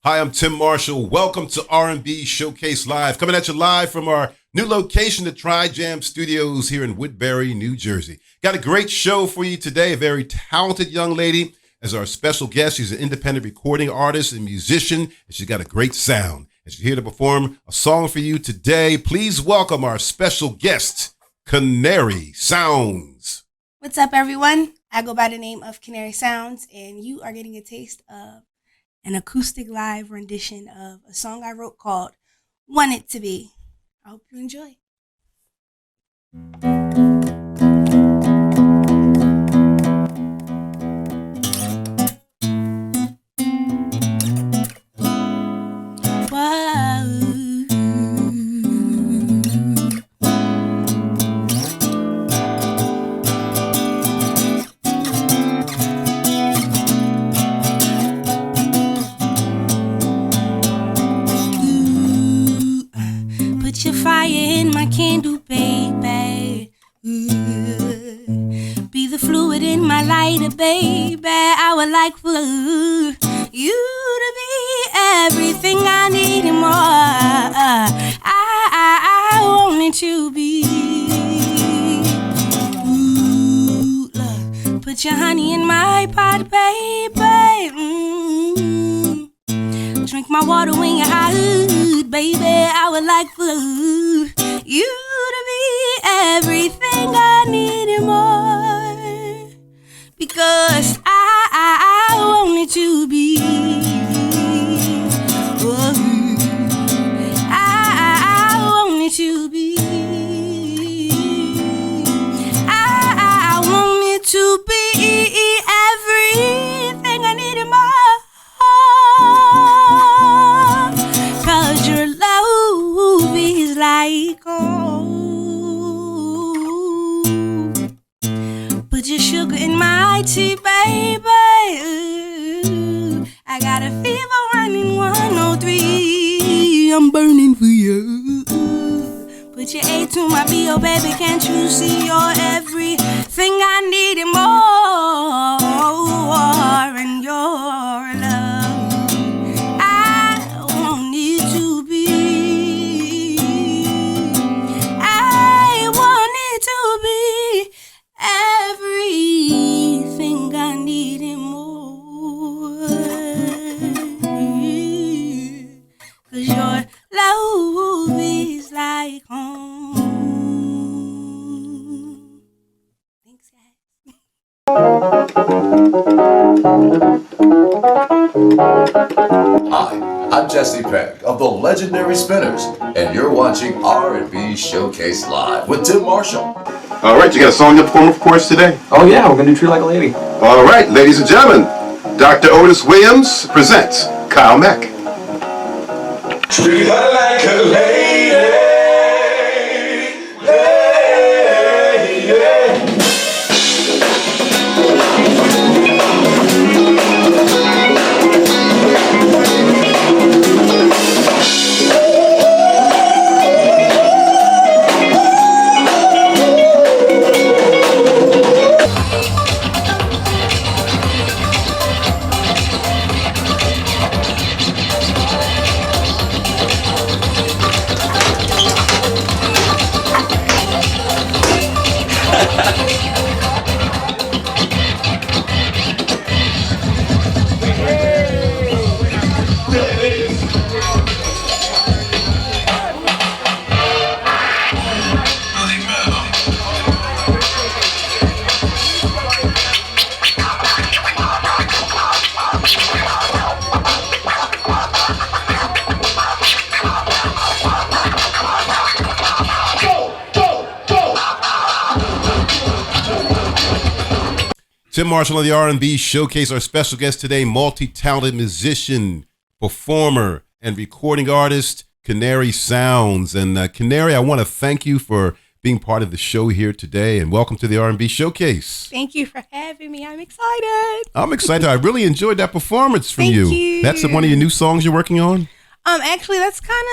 Hi, I'm Tim Marshall. Welcome to R&B Showcase Live, coming at you live from our new location, the Tri-Jam Studios here in Woodbury, New Jersey. Got a great show for you today. A very talented young lady as our special guest. She's an independent recording artist and musician, and she's got a great sound. And she's here to perform a song for you today. Please welcome our special guest, Canary Sounds. What's up, everyone? I go by the name of Canary Sounds, and you are getting a taste of an acoustic live rendition of a song I wrote called Want It to Be. I hope you enjoy. Candle, baby. Ooh. Be the fluid in my lighter, baby. I would like for you to be everything I need and more. I want it to be. Ooh, look, put your honey in my pot, baby. Drink my water when you're hot, baby. I would like for you to be everything I need and more, because I want it to be. Oh, I want it to be. I want it to be everything I need and more, 'cause your love is like put your sugar in my tea, baby. Ooh, I got a fever running 103. I'm burning for you. Put your A to my B, oh baby, can't you see you're everything I need and more? And your love, I want it to be. I want it to be everything I need and more, 'cause your love is like home. Thanks, guys. Hi, I'm Jesse Peck of the Legendary Spinners, and you're watching R&B Showcase Live with Tim Marshall. All right, you got a song to perform for us today? Oh yeah, we're gonna do Treat Like a Lady. All right, ladies and gentlemen, Dr. Otis Williams presents Kyle Mack. Treat her like a lady, lady. Tim Marshall on the R&B Showcase. Our special guest today, multi-talented musician, performer, and recording artist, Canary Sounds. And Canary, I want to thank you for being part of the show here today, and welcome to the R&B Showcase. Thank you for having me. I'm excited. I'm excited. I really enjoyed that performance from Thank you. you. That's one of your new songs you're working on? Actually, that's kind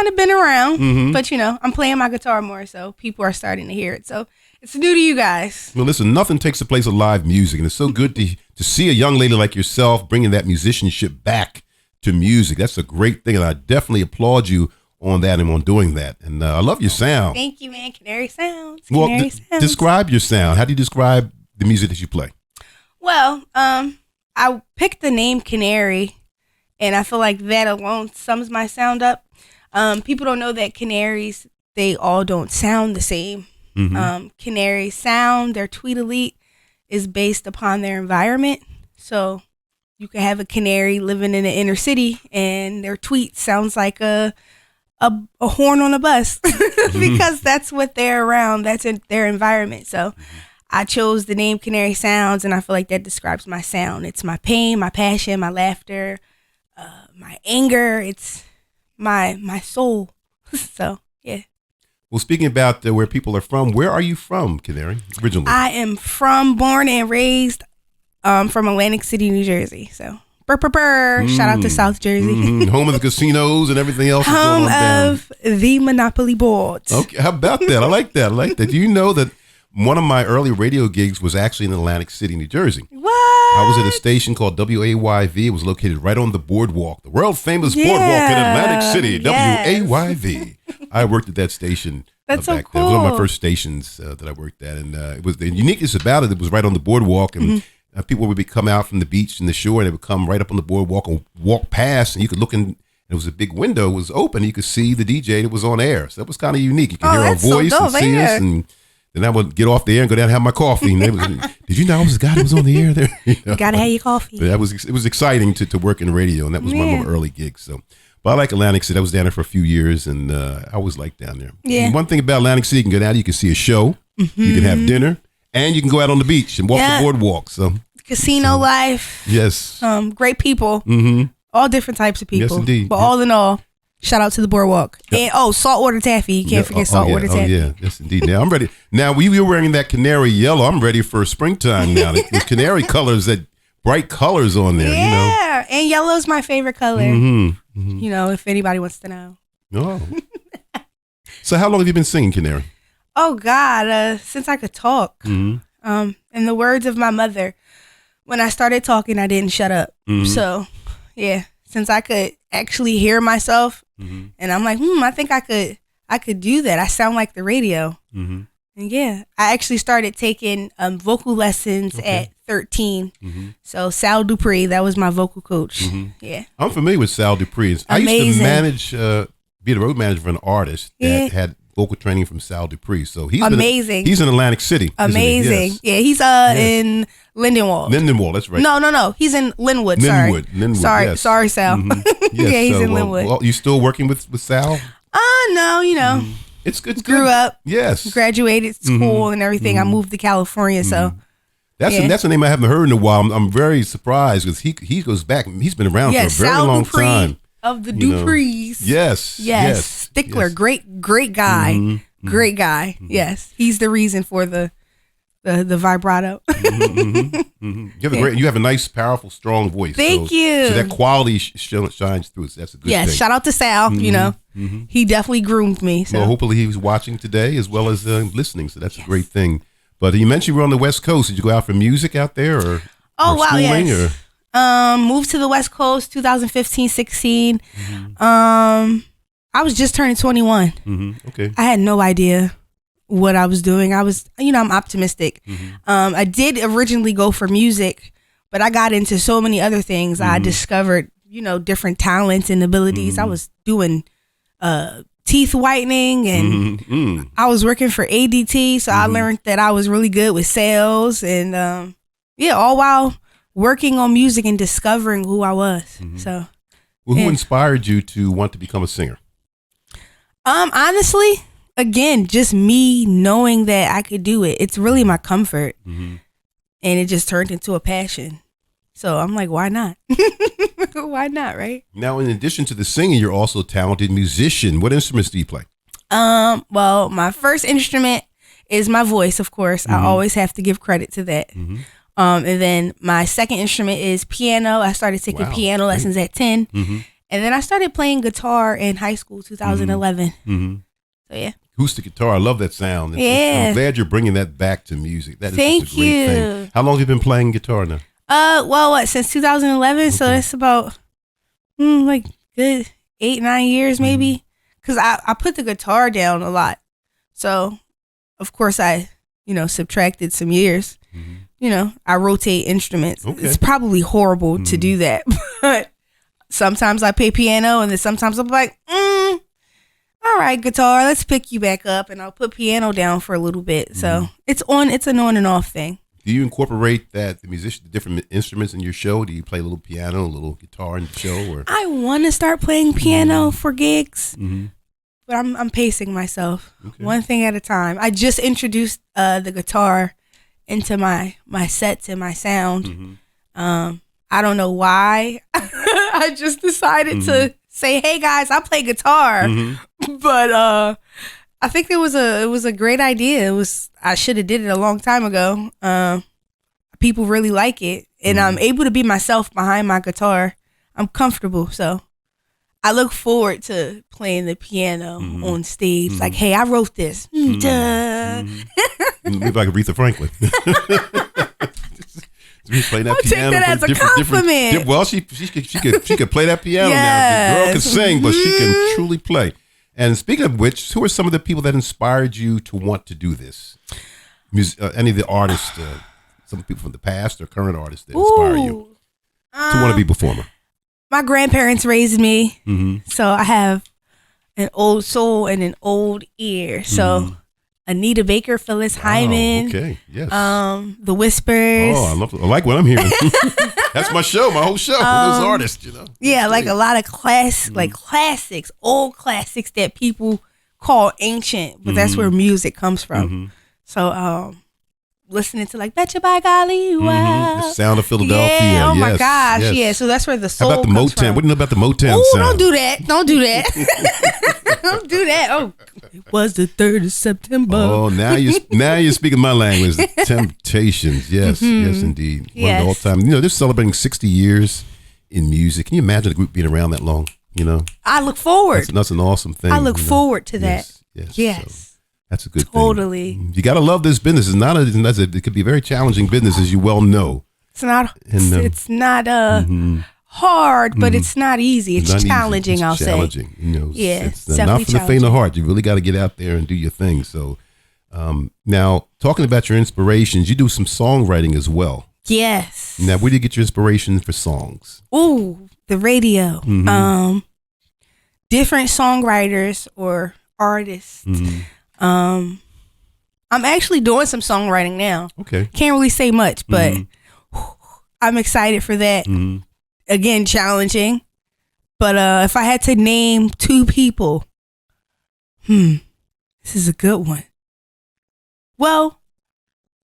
of been around, but I'm playing my guitar more, so people are starting to hear it. So it's new to you guys. Well, listen, nothing takes the place of live music, and it's so good to see a young lady like yourself bringing that musicianship back to music. That's a great thing, and I definitely applaud you on that and on doing that. And I love your sound. Thank you, man. Canary Sounds. Well, Canary Sounds. Describe your sound. How do you describe the music that you play? Well, I picked the name Canary, and I feel like that alone sums my sound up. People don't know that canaries, they all don't sound the same. Canary sound, their tweet elite, is based upon their environment. So you can have a canary living in the inner city, and their tweet sounds like a horn on a bus because that's what they're around. That's in their environment. So I chose the name Canary Sounds, and I feel like that describes my sound. It's my pain, my passion, my laughter, my anger. It's my soul. So, yeah. Well, speaking about where people are from, where are you from, Canary, originally? I am born and raised from Atlantic City, New Jersey. So, shout out to South Jersey. Home of the casinos and everything else. Home going on of the Monopoly boards. Okay, how about that? I like that. Do you know that one of my early radio gigs was actually in Atlantic City, New Jersey? What? I was at a station called WAYV. It was located right on the boardwalk, the world famous boardwalk in Atlantic City, yes. WAYV. I worked at that station. That's so back cool. then. It was one of my first stations that I worked at, and it was the uniqueness about it. It was right on the boardwalk, and people would come out from the beach and the shore, and they would come right up on the boardwalk and walk past, and you could look in. There was a big window, it was open, and you could see the DJ that was on air. So that was kind of unique. You could hear our voice and see us, and then I would get off the air and go down and have my coffee. And did you know I was the guy that was on the air there? You gotta have your coffee. But it was exciting to work in radio, and that was one of my early gigs. So, but I like Atlantic City. I was down there for a few years, and I always liked down there. Yeah. And one thing about Atlantic City, you can go down, you can see a show, you can have dinner, and you can go out on the beach and walk the boardwalk. So casino life. Yes. Great people. All different types of people. Yes, indeed. But all in all, shout out to the boardwalk. And saltwater taffy. You can't forget saltwater taffy. Oh, yeah. Yes, indeed. Now, I'm ready. Now, we were wearing that canary yellow. I'm ready for springtime now. The canary colors, that bright colors on there, Yeah. And yellow's my favorite color. If anybody wants to know. Oh. So how long have you been singing, Canary? Oh, God. Since I could talk. In the words of my mother, when I started talking, I didn't shut up. So, yeah. Since I could actually hear myself, and I'm like, I think I could do that. I sound like the radio. And yeah, I actually started taking vocal lessons at 13. So Sal Dupree, that was my vocal coach. Yeah, I'm familiar with Sal Dupree. I used to manage, be the road manager for an artist that had vocal training from Sal Dupree. So he's amazing. He's in Atlantic City. Amazing. Yes. Yeah, he's in Lindenwold. Lindenwold, that's right. No. He's in Linwood. Linwood. Sorry, yes. sorry, Sal. Yes, yeah, he's in Linwood. Well, you still working with Sal? No, It's good. Grew up. Yes. Graduated school and everything. I moved to California, so. That's a name I haven't heard in a while. I'm very surprised because he goes back. He's been around for a very Sal long Dupree time. Of the Duprees. Yes. Stickler, yes. great guy. Great guy. Yes. He's the reason for the vibrato. You have a nice, powerful, strong voice. Thank you. So that quality shines through. That's a good thing. Yes. Shout out to Sal. He definitely groomed me. So. Well, hopefully he was watching today as well as listening. So that's a great thing. But you mentioned you were on the West Coast. Did you go out for music out there or schooling? Yes. Moved to the West Coast 2015-16. I was just turning 21. Okay. I had no idea what I was doing. I was, I'm optimistic. I did originally go for music, but I got into so many other things. I discovered, different talents and abilities. I was doing teeth whitening and I was working for ADT. So I learned that I was really good with sales and, all while working on music and discovering who I was. So, who inspired you to want to become a singer? Honestly, again, just me knowing that I could do it. It's really my comfort. and it just turned into a passion. So I'm like, why not? Why not, right? Now, in addition to the singing, you're also a talented musician. What instruments do you play? Well, my first instrument is my voice, of course. I always have to give credit to that. And then my second instrument is piano. I started taking piano lessons at 10. And then I started playing guitar in high school, 2011. So, yeah. Acoustic guitar. I love that sound. I'm glad you're bringing that back to music. That is Thank such a great you. thing. How long have you been playing guitar now? Since 2011. So that's about like good 8-9 years maybe. Because I put the guitar down a lot. So, of course, I, subtracted some years. I rotate instruments. Okay. It's probably horrible to do that. But sometimes I play piano, and then sometimes I'm like, all right, guitar, let's pick you back up. And I'll put piano down for a little bit. So it's an on and off thing. Do you incorporate the different instruments in your show? Do you play a little piano, a little guitar in the show? Or I want to start playing piano for gigs, but I'm pacing myself one thing at a time. I just introduced the guitar into my sets and my sound. I don't know why. I just decided to say, "Hey guys, I play guitar," but I think it was a great idea. I should have did it a long time ago. People really like it, and I'm able to be myself behind my guitar. I'm comfortable, so I look forward to playing the piano on stage. Like, hey, I wrote this. Duh. Maybe like Aretha Franklin. Play that I'll piano take that as a compliment. Well, she could play that piano now. The girl can sing, but she can truly play. And speaking of which, who are some of the people that inspired you to want to do this? Any of the artists, some people from the past or current artists that inspire you to want to be a performer? My grandparents raised me, so I have an old soul and an old ear. So Anita Baker, Phyllis Hyman, okay, yes, The Whispers. Oh, I like what I'm hearing. That's my show, my whole show. Those artists, Yeah, like a lot of classics, old classics that people call ancient, but that's where music comes from. So, listening to like "Betcha by Golly," wow, the sound of Philadelphia. Yeah, oh my yes, gosh, yes. yeah. So that's where the soul How about the comes Motown? from. What do you know about the Motown Oh, sound? don't do that! Don't do that! Don't do that! Oh, it was the 3rd of September. Oh, now you're speaking my language. The Temptations, yes, yes, indeed. One of the all-time. They're celebrating 60 years in music. Can you imagine a group being around that long? I look forward. That's an awesome thing. I look forward to that. Yes. So that's a good thing. Totally. You got to love this business. It could be a very challenging business, as you well know. It's not. It's not hard, but it's not easy. It's not challenging. Easy. It's I'll challenging. say. It's not for the faint of heart. You really got to get out there and do your thing. So, now talking about your inspirations, you do some songwriting as well. Yes. Now, where do you get your inspiration for songs? Ooh, the radio. Different songwriters or artists. I'm actually doing some songwriting now. Okay. Can't really say much, but I'm excited for that. Again, challenging. But if I had to name 2 people, this is a good one. Well,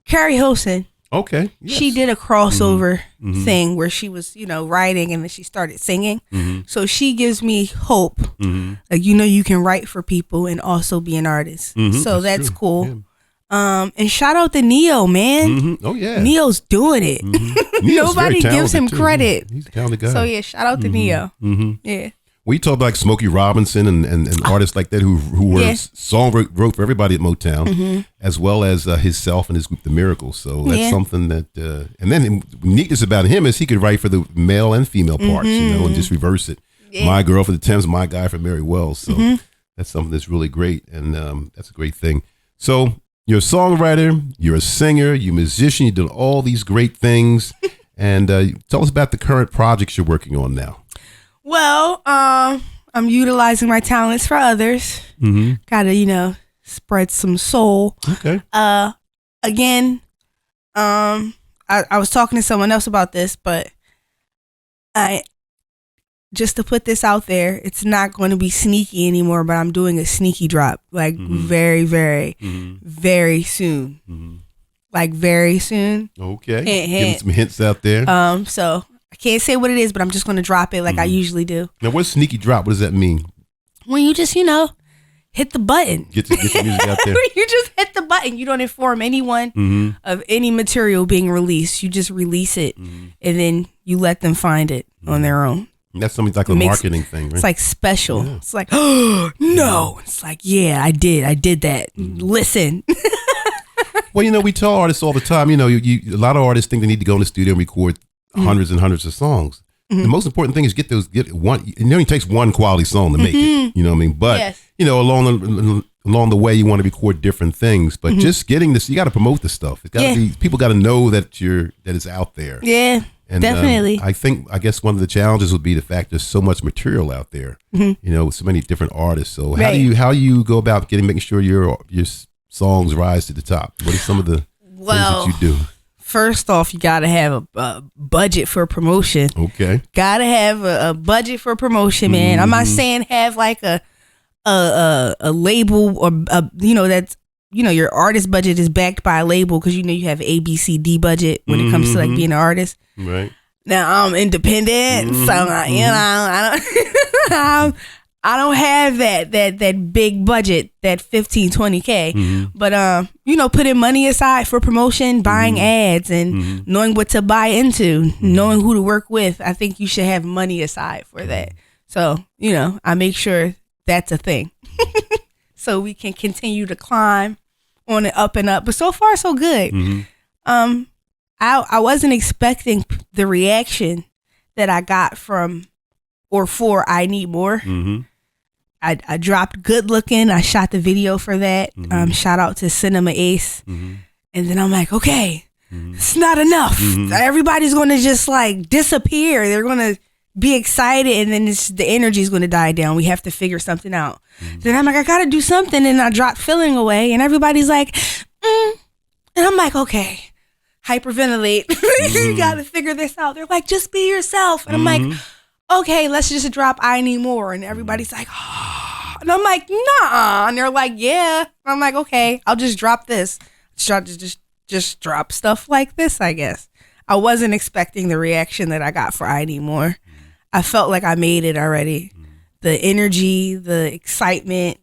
Carrie Hilson. Okay. Yes. She did a crossover thing where she was, writing and then she started singing. So she gives me hope. Like, you can write for people and also be an artist. So that's cool. Yeah. And shout out to Neo, man. Oh yeah, Neo's doing it. Nobody gives him credit. He's a talented guy. So yeah, shout out to Neo. Yeah. We talk about like Smokey Robinson and artists like that who wrote for everybody at Motown, as well as himself and his group, The Miracles. So that's something that. And then the neatness about him is he could write for the male and female parts, and just reverse it. Yeah. My girl for the Thames, my guy for Mary Wells. So that's something that's really great, and that's a great thing. So. You're a songwriter, you're a singer, you're a musician, you're doing all these great things. And tell us about the current projects you're working on now. Well, I'm utilizing my talents for others. Gotta, spread some soul. Okay. Again, I was talking to someone else about this, but just to put this out there, it's not going to be sneaky anymore, but I'm doing a sneaky drop, like very, very, very soon. like very soon. Okay. Hint, Giving hint. some hints out there. So I can't say what it is, but I'm just going to drop it like I usually do. Now, what's sneaky drop? What does that mean? When you just, hit the button. Get the music out there. You just hit the button. You don't inform anyone of any material being released. You just release it, and then you let them find it on their own. That's something like a marketing thing, right? It's like special. Yeah. It's like, oh, no. It's like, yeah, I did that. Listen. Well, we tell artists all the time, a lot of artists think they need to go in the studio and record hundreds and hundreds of songs. The most important thing is get one. It only takes one quality song to make it. You know what I mean? But yes. Along the way, you want to record different things. But just getting this, you got to promote the stuff. It's got to be. People got to know that it's out there. Yeah, and, definitely. I guess one of the challenges would be the fact there's so much material out there. With so many different artists. So how do you go about making sure your songs rise to the top? What are some of the things that you do? First off, you gotta have a budget for promotion. Okay. Gotta have a budget for promotion, man. I'm not saying have like a label or that's your artist budget is backed by a label because you have ABCD budget when it comes to like being an artist. Right. Now I'm independent, so I don't have that big budget, that 15, 20K. But putting money aside for promotion, buying ads, and knowing what to buy into, knowing who to work with. I think you should have money aside for that. So I make sure that's a thing, so we can continue to climb on the up and up. But so far, so good. I wasn't expecting the reaction that I got from or for I Need More. I dropped Good Looking. I shot the video for that. Shout out to Cinema Ace. And then I'm like, okay, it's not enough. Everybody's going to just like disappear. They're going to be excited, and then the energy is going to die down. We have to figure something out. Then I'm like, I got to do something. And I dropped Feeling Away, and everybody's like, and I'm like, okay, hyperventilate. You got to figure this out. They're like, just be yourself. And I'm like, okay, let's just drop I Need More. And everybody's like, oh. And I'm like, nah. And they're like, yeah. And I'm like, okay, I'll just drop this. Just drop stuff like this, I guess. I wasn't expecting the reaction that I got for I Need More. I felt like I made it already. The energy, the excitement,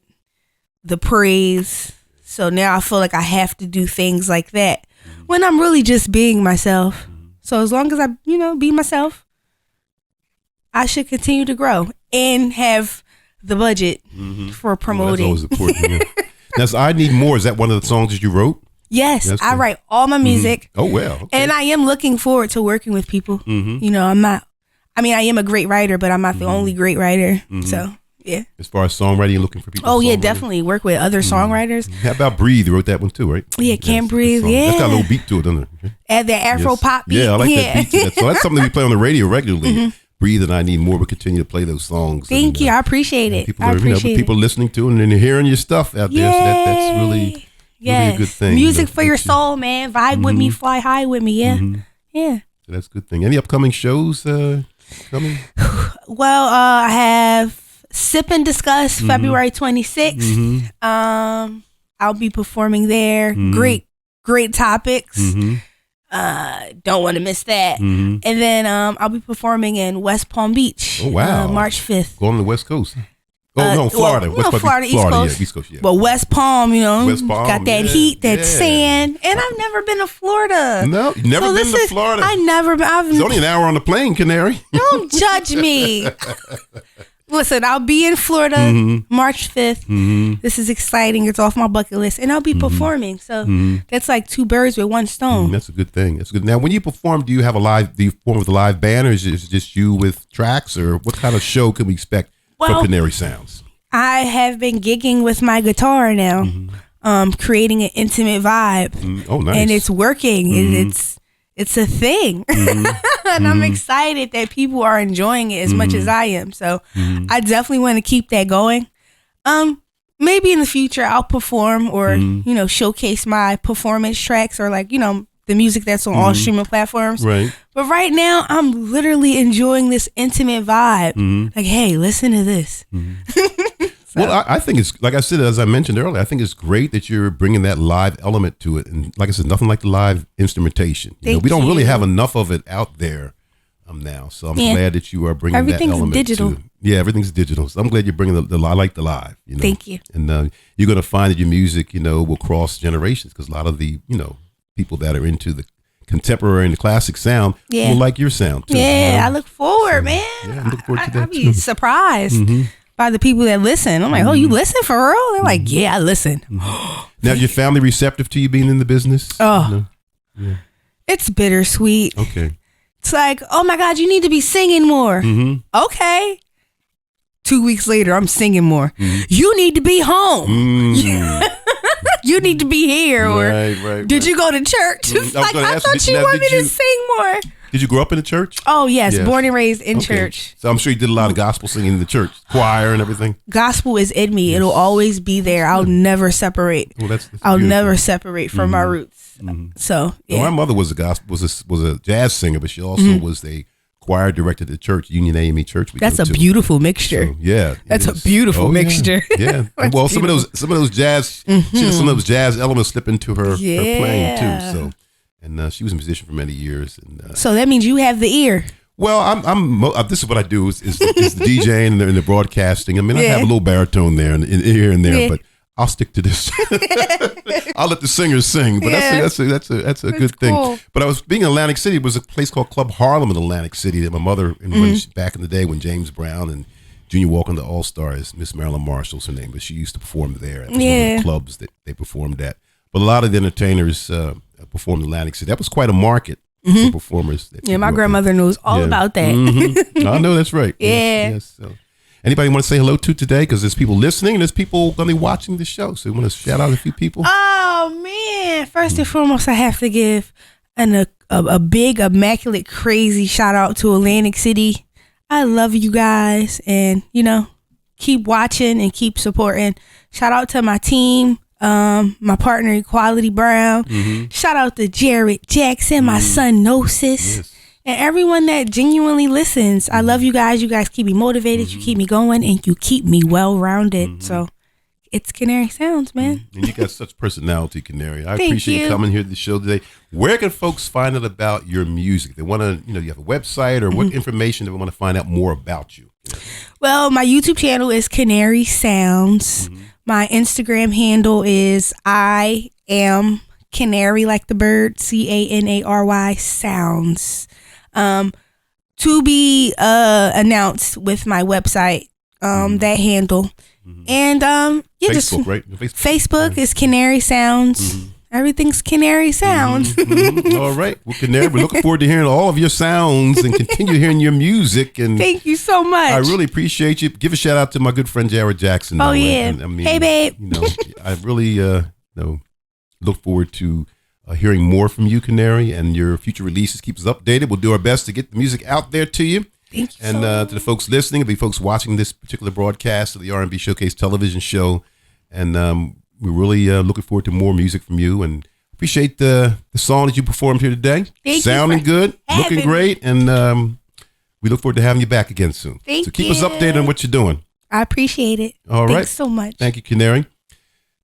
the praise. So now I feel like I have to do things like that when I'm really just being myself. So as long as I, be myself, I should continue to grow and have the budget for promoting. Well, that's always important. Now, so I Need More. Is that one of the songs that you wrote? Yes, that's I write all my music. Oh, well. Okay. And I am looking forward to working with people. I am a great writer, but I'm not the only great writer. So, yeah. As far as songwriting, you're looking for people. Oh, yeah, definitely work with other songwriters. How about Breathe? You wrote that one too, right? Yeah, Can't Breathe. Yeah. That's got a little beat to it, doesn't it? Add that Afro pop beat. Yeah, I like that beat to that. So that's something we play on the radio regularly. Breathe and I Need More. We'll continue to play those songs. Thank you. I appreciate it. People listening to and then hearing your stuff out there. So that's really a good thing. Music for your soul, man. Vibe with me, fly high with me. Yeah. Yeah. So that's a good thing. Any upcoming shows coming? Well, I have Sip and Discuss February 26th. I'll be performing there. Great topics. Don't want to miss that. And then I'll be performing in West Palm Beach. Oh, wow. March 5th. Going to the West Coast. Oh, no, Florida. Florida, East Coast. Yeah, East Coast, yeah. But West Palm, West Palm, got that heat, that sand. And I've never been to Florida. No, you've never been to Florida. It's only an hour on the plane, Canary. Don't judge me. Listen, I'll be in Florida March 5th. This is exciting. It's off my bucket list. And I'll be performing. So that's like two birds with one stone. That's a good thing. That's good. Now, when you perform, do you perform with a live band, or is it just you with tracks, or what kind of show can we expect from Canary Sounds? I have been gigging with my guitar now, creating an intimate vibe. Oh, nice. And it's working. It's a thing. And I'm excited that people are enjoying it as much as I am. So I definitely want to keep that going. Maybe in the future I'll perform or, showcase my performance tracks or the music that's on all streaming platforms. Right. But right now I'm literally enjoying this intimate vibe. Like, hey, listen to this. So. Well, I think it's, like I said, as I mentioned earlier, I think it's great that you're bringing that live element to it. And like I said, nothing like the live instrumentation. We don't really have enough of it out there now. So I'm glad that you are bringing that element digital. Yeah, everything's digital. So I'm glad you're bringing the I like the live. Thank you. And you're going to find that your music, will cross generations, because a lot of the, people that are into the contemporary and the classic sound will like your sound too. Yeah, I look forward, man. Yeah, I look forward to that I'll be surprised by the people that listen. I'm like, oh, you listen for real? They're like, yeah, I listen. Now, is your family receptive to you being in the business? Oh, it's bittersweet. Okay. It's like, oh my God, you need to be singing more. Okay. 2 weeks later, I'm singing more. You need to be home. You need to be here. Or did you go to church? It's like, I thought you wanted me to sing more. Did you grow up in the church? Oh, yes. Born and raised in church. So I'm sure you did a lot of gospel singing in the church, choir and everything. Gospel is in me. It'll always be there. I'll never separate. Well, I'll never separate from my roots. So, yeah. Well, my mother was a jazz singer, but she also was a choir director at the church, Union AME Church. That's a beautiful mixture. So, that's a beautiful mixture. Yeah. Well, some of those jazz, she had some of those jazz elements slip into her playing too. So, and she was a musician for many years. And so that means you have the ear. Well, I'm. This is what I do is the DJing and the broadcasting. I mean, I have a little baritone there and here and there, but I'll stick to this. I'll let the singers sing, but that's a good thing. But I was being in Atlantic City. It was a place called Club Harlem in Atlantic City that my mother, back in the day when James Brown and Junior Walker and the All Stars, Miss Marilyn Marshall's her name, but she used to perform there. It was one of the clubs that they performed at. But a lot of the entertainers performed in Atlantic City. That was quite a market for performers. My grandmother knows all about that. I know that's right. Yes. So. Anybody want to say hello to today? Because there's people listening and there's people going to be watching the show. So we want to shout out a few people. Oh, man. First and foremost, I have to give a big, immaculate, crazy shout out to Atlantic City. I love you guys. And, keep watching and keep supporting. Shout out to my team, my partner, Equality Brown. Shout out to Jared Jackson, my son, Gnosis. Yes. And everyone that genuinely listens. I love you guys. You guys keep me motivated. You keep me going. And you keep me well-rounded. So it's Canary Sounds, man. And you got such personality, Canary. I appreciate you coming here to the show today. Where can folks find out about your music? They want to, you have a website or what information do they want to find out more about you? Well, my YouTube channel is Canary Sounds. My Instagram handle is I am Canary, like the bird, Canary Sounds. To be announced with my website, that handle. And Facebook, just right? Facebook is Canary Sounds. Everything's Canary Sounds. All right. Well, Canary, we're looking forward to hearing all of your sounds and continue hearing your music. And thank you so much. I really appreciate you. Give a shout out to my good friend Jared Jackson. Oh, yeah. I mean, hey, babe. I really look forward to hearing more from you, Canary, and your future releases. Keep us updated. We'll do our best to get the music out there to you. Thank you. And to the folks listening, the folks watching this particular broadcast of the R&B Showcase television show. And we're really looking forward to more music from you, and appreciate the song that you performed here today. Sounding good, looking great, and we look forward to having you back again soon. Thank you. So keep us updated on what you're doing. I appreciate it. All right. Thanks so much. Thank you, Canary.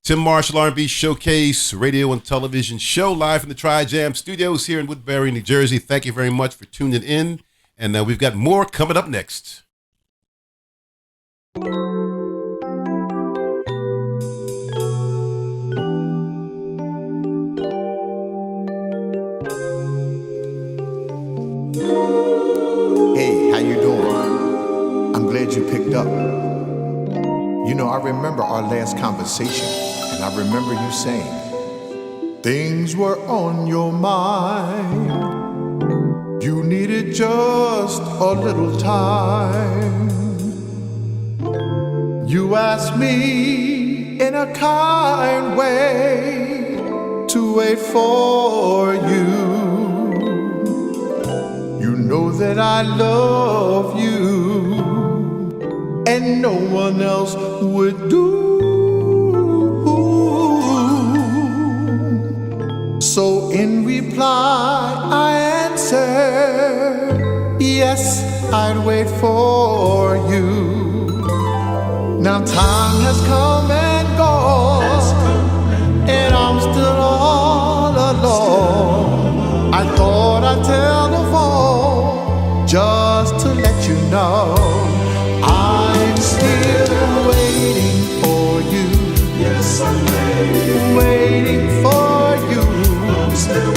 Tim Marshall, R&B Showcase radio and television show, live from the Tri-Jam Studios here in Woodbury, New Jersey. Thank you very much for tuning in, and we've got more coming up next. Hey, how you doing? I'm glad you picked up. I remember our last conversation, and I remember you saying things were on your mind. You needed just a little time. You asked me in a kind way to wait for you. You know that I love you, and no one else would do. So in reply I answered, yes, I'd wait for you. Now time has come and gone, and I'm still all alone. I thought I'd telephone just to let you know I'm still waiting for you. Yes, I'm waiting for you. I'm still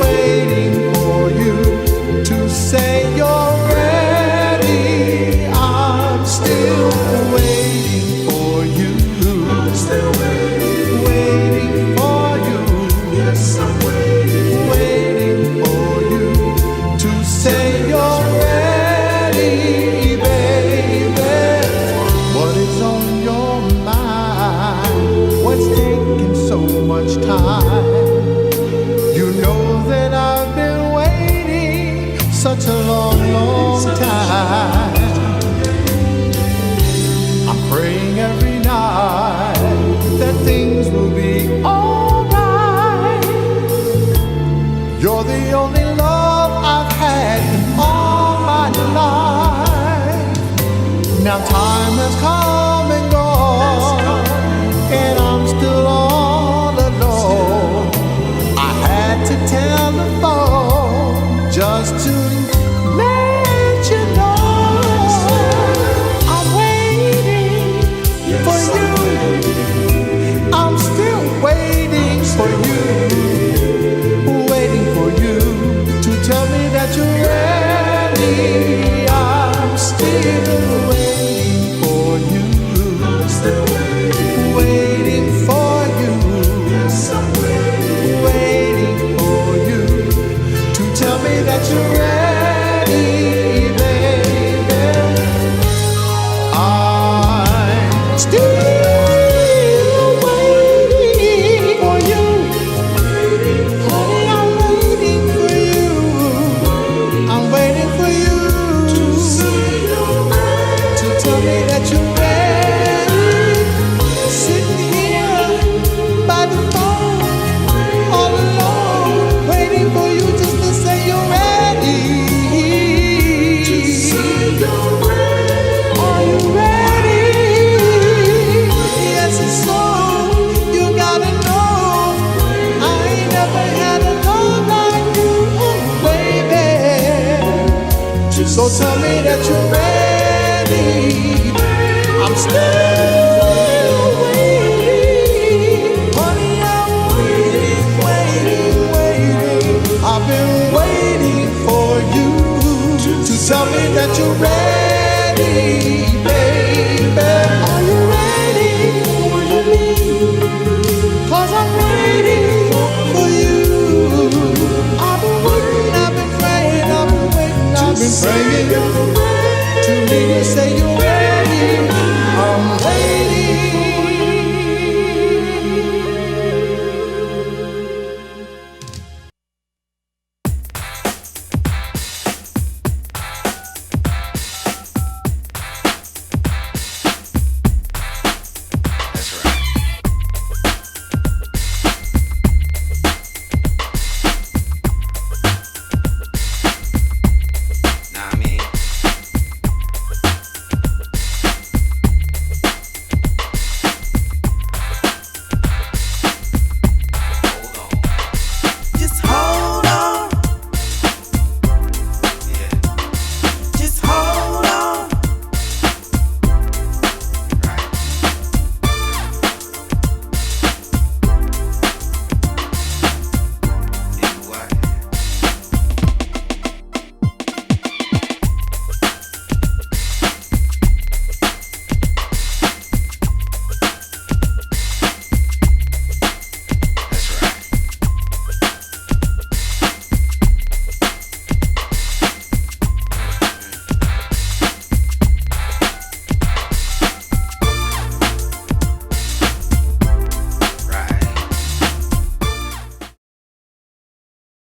waiting for you to say you're ready. I'm still waiting for you. I'm still waiting for you. Yes, I'm waiting for you to say you're ready, baby. What is on your mind? What's taking so much time? You know that I've been waiting such a long, long time. I'm praying every night that things will be alright. You're the only love I've had in all my life. Now time has come and gone, and I'm still all alone. I had to telephone just to let you know I'm waiting for you. I'm still waiting for you, waiting for you to tell me that you're ready. I'm still waiting for you. I'm still waiting for you. Yes, I'm waiting for you to tell me that you're ready, baby. I'm still waiting for you. Honey, I'm waiting for you. I'm waiting for you to tell me that you're ready. Sitting here by the phone, all alone, waiting for you just to say you're ready. Are you ready? Yes, it's so. You gotta know I ain't never had a love like you, baby. So tell me that you're ready. I'm still